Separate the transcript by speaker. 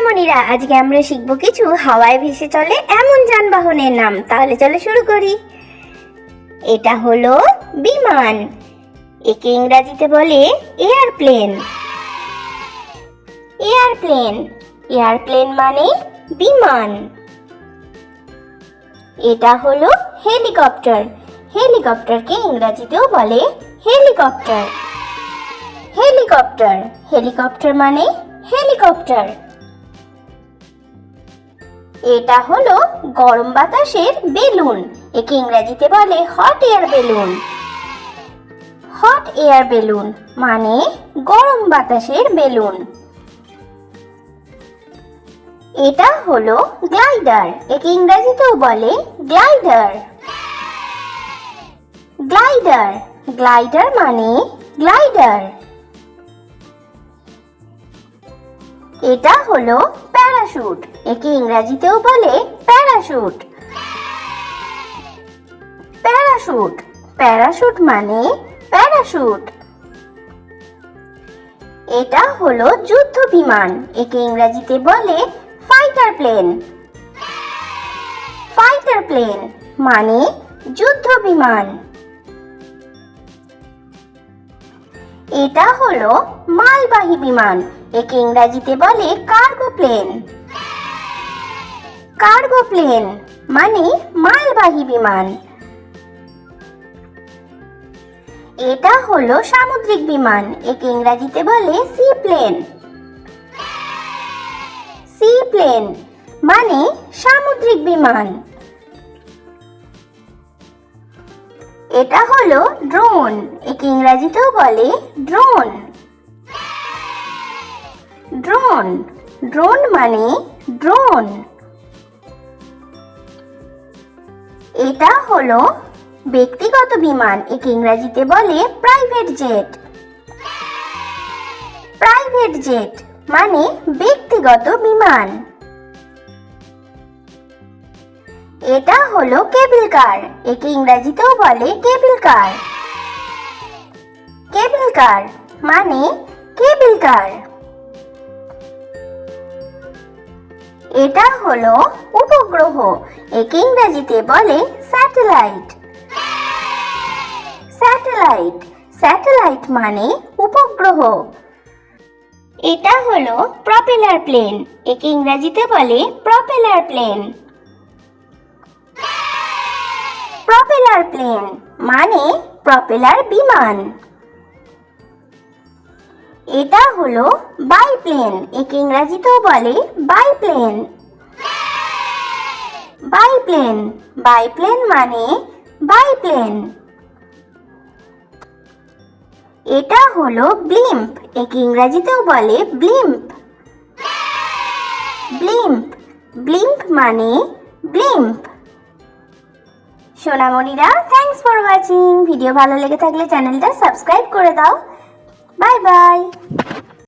Speaker 1: সোনামণিরা, আজকে আমরা শিখব কিছু হাওয়ায় ভেসে চলে এমন যানবাহনের নাম। তাহলে চলো শুরু করি। এটা হলো বিমান। একে ইংরেজিতে বলে এয়ারপ্লেন। এয়ারপ্লেন এয়ারপ্লেন মানে বিমান। এটা হলো হেলিকপ্টার। হেলিকপ্টারকে ইংরেজিতেও বলে হেলিকপ্টার। হেলিকপ্টার হেলিকপ্টার মানে হেলিকপ্টার। এটা হলো গরম বাতাসের বেলুন। একে ইংরেজিতে বলে hot air balloon. Hot air balloon মানে গরম বাতাসের বেলুন। এটা হলো গ্লাইডার। একে ইংরেজিতেও বলে গ্লাইডার। গ্লাইডার গ্লাইডার মানে গ্লাইডার। এটা হলো প্যারাশুট। একে ইংরেজিতেও বলে প্যারাশুট। প্যারাশুট প্যারাশুট মানে প্যারাশুট। এটা হলো যুদ্ধ বিমান। একে ইংরেজিতে বলে ফাইটার প্লেন। ফাইটার প্লেন মানে যুদ্ধ বিমান। এটা হলো মালবাহী বিমান। একে ইংরেজিতে বলে কার্গো প্লেন। কার্গো প্লেন মানে মালবাহী বিমান। এটা হলো সামুদ্রিক বিমান। একে ইংরেজিতে বলে সি প্লেন। সি প্লেন মানে সামুদ্রিক বিমান। এটা হলো ড্রোন। একে ইংরেজিতেও বলে ড্রোন। ড্রোন ড্রোন মানে ড্রোন। এটা হলো ব্যক্তিগত বিমান। একে ইংরেজিতে বলে প্রাইভেট জেট। প্রাইভেট জেট মানে ব্যক্তিগত বিমান। এটা হলো কেবল কার। একে ইংরেজিতেও বলে কেবল কার। কেবল কার মানে কেবল কার। এটা হলো উপগ্রহ। একে ইংরেজিতে বলে স্যাটেলাইট। স্যাটেলাইট স্যাটেলাইট মানে উপগ্রহ। এটা হলো প্রপেলার প্লেন। একে ইংরেজিতে বলে প্রপেলার প্লেন। প্রপেলার প্লেন মানে প্রপেলার বিমান। এটা হলো বাইপ্লেন। একে ইংরেজিতেও বলে বাইপ্লেন। বাইপ্লেন বাইপ্লেন মানে বাইপ্লেন। এটা হলো ব্লিম্প। একে ইংরেজিতেও বলে ব্লিম্প। ব্লিম্প ব্লিম্প মানে ব্লিম্প। সোনামণিরা, থ্যাঙ্কস ফর ওয়াচিং। ভিডিও ভালো লেগে থাকলে চ্যানেলটা সাবস্ক্রাইব করে দাও। Bye by.